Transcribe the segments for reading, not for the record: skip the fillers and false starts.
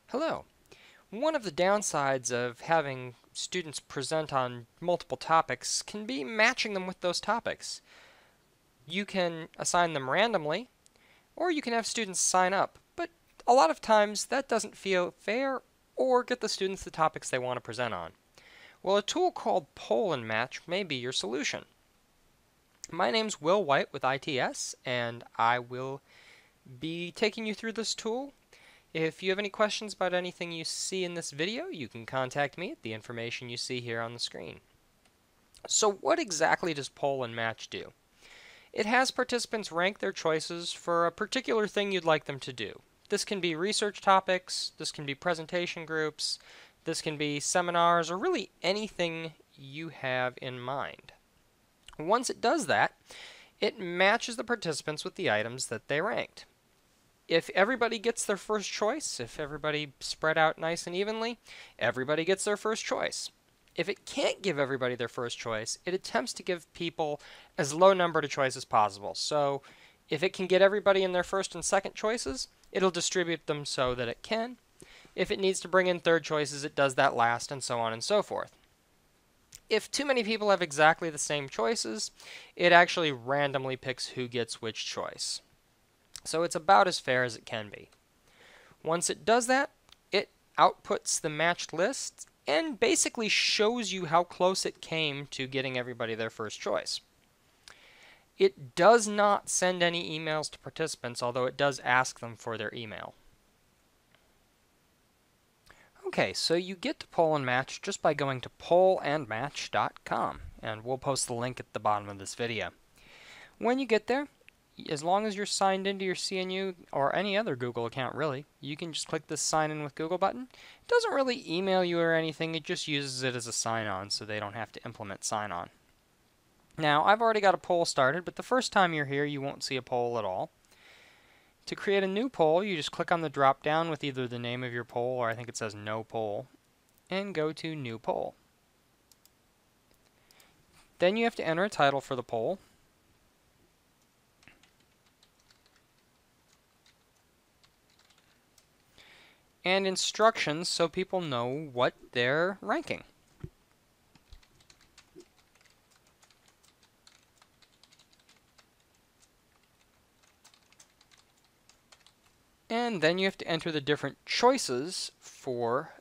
Hello. One of the downsides of having students present on multiple topics can be matching them with those topics. You can assign them randomly, or you can have students sign up, but a lot of times that doesn't feel fair or get the students the topics they want to present on. Well, a tool called Poll and Match may be your solution. My name's Will White with ITS, and I will be taking you through this tool. If you have any questions about anything you see in this video, you can contact me at the information you see here on the screen. So what exactly does Poll and Match do? It has participants rank their choices for a particular thing you'd like them to do. This can be research topics, this can be presentation groups, this can be seminars, or really anything you have in mind. Once it does that, it matches the participants with the items that they ranked. If everybody gets their first choice, if everybody spread out nice and evenly, everybody gets their first choice. If it can't give everybody their first choice, it attempts to give people as low number to choice as possible. So if it can get everybody in their first and second choices, it'll distribute them so that it can. If it needs to bring in third choices, it does that last, and so on and so forth. If too many people have exactly the same choices, it actually randomly picks who gets which choice. So it's about as fair as it can be. Once it does that, it outputs the matched list and basically shows you how close it came to getting everybody their first choice. It does not send any emails to participants, although it does ask them for their email. Okay, so you get to Poll and Match just by going to pollandmatch.com, and we'll post the link at the bottom of this video. When you get there, as long as you're signed into your CNU or any other Google account really, you can just click this sign in with Google button. It doesn't really email you or anything, it just uses it as a sign-on so they don't have to implement sign-on. Now, I've already got a poll started, but the first time you're here you won't see a poll at all. To create a new poll, you just click on the drop down with either the name of your poll or I think it says no poll, and go to new poll. Then you have to enter a title for the poll. And instructions so people know what they're ranking. And then you have to enter the different choices for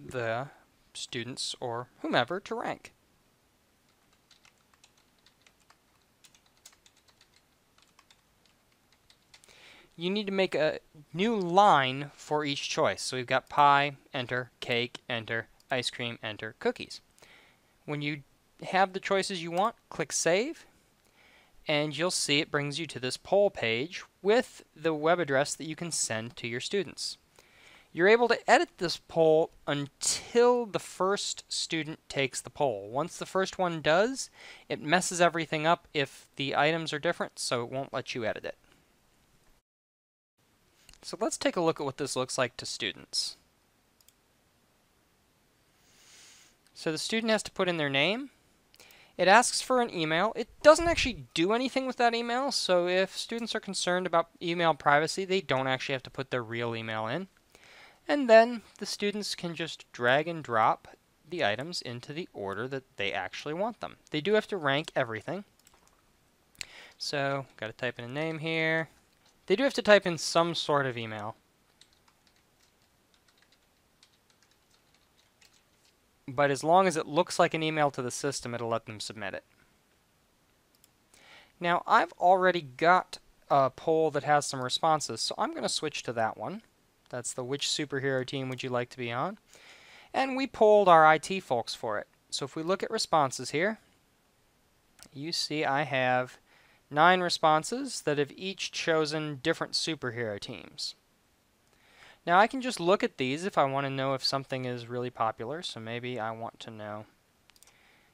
the students or whomever to rank. You need to make a new line for each choice. So we've got pie, enter, cake, enter, ice cream, enter, cookies. When you have the choices you want, click Save, and you'll see it brings you to this poll page with the web address that you can send to your students. You're able to edit this poll until the first student takes the poll. Once the first one does, it messes everything up if the items are different, so it won't let you edit it. So let's take a look at what this looks like to students. So the student has to put in their name. It asks for an email. It doesn't actually do anything with that email, so if students are concerned about email privacy, they don't actually have to put their real email in. And then the students can just drag and drop the items into the order that they actually want them. They do have to rank everything. So, got to type in a name here. They do have to type in some sort of email. But as long as it looks like an email to the system, it'll let them submit it. Now, I've already got a poll that has some responses, so I'm going to switch to that one. That's the which superhero team would you like to be on? And we polled our IT folks for it. So if we look at responses here, you see I have 9 responses that have each chosen different superhero teams. Now I can just look at these if I want to know if something is really popular, so maybe I want to know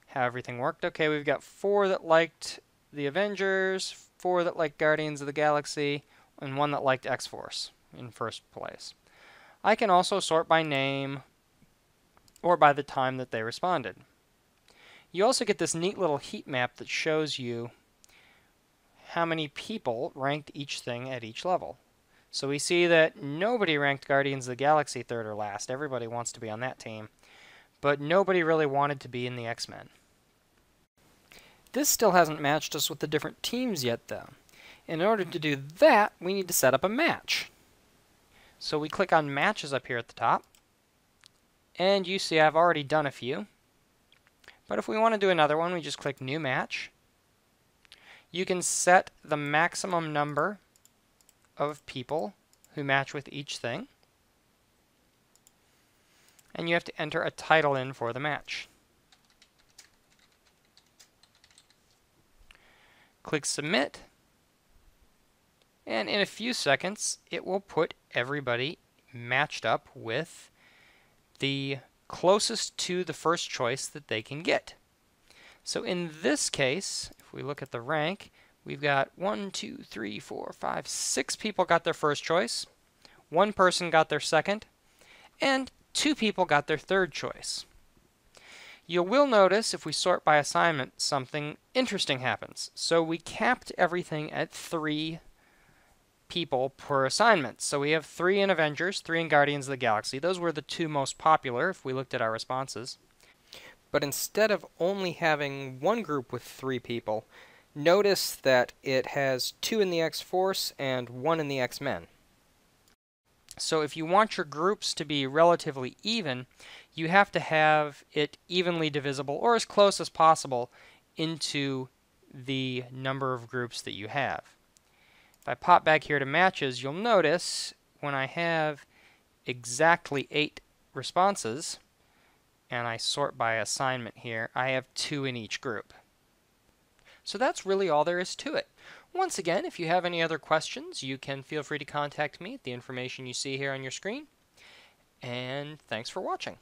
how everything worked. Okay, we've got 4 that liked the Avengers, 4 that liked Guardians of the Galaxy, and 1 that liked X-Force in first place. I can also sort by name or by the time that they responded. You also get this neat little heat map that shows you how many people ranked each thing at each level. So we see that nobody ranked Guardians of the Galaxy third or last. Everybody wants to be on that team. But nobody really wanted to be in the X-Men. This still hasn't matched us with the different teams yet, though. In order to do that, we need to set up a match. So we click on Matches up here at the top. And you see I've already done a few. But if we want to do another one, we just click New Match. You can set the maximum number of people who match with each thing. And you have to enter a title in for the match. Click Submit. And in a few seconds, it will put everybody matched up with the closest to the first choice that they can get. So in this case, if we look at the rank, we've got 1, 2, 3, 4, 5, 6 people got their first choice, 1 person got their second, and 2 people got their third choice. You will notice if we sort by assignment, something interesting happens. So we capped everything at 3 people per assignment. So we have 3 in Avengers, 3 in Guardians of the Galaxy. Those were the 2 most popular if we looked at our responses. But instead of only having one group with 3 people, notice that it has 2 in the X-Force and 1 in the X-Men. So if you want your groups to be relatively even, you have to have it evenly divisible, or as close as possible, into the number of groups that you have. If I pop back here to matches, you'll notice when I have exactly 8 responses, and I sort by assignment here, I have 2 in each group. So that's really all there is to it. Once again, if you have any other questions, you can feel free to contact me at the information you see here on your screen. And thanks for watching.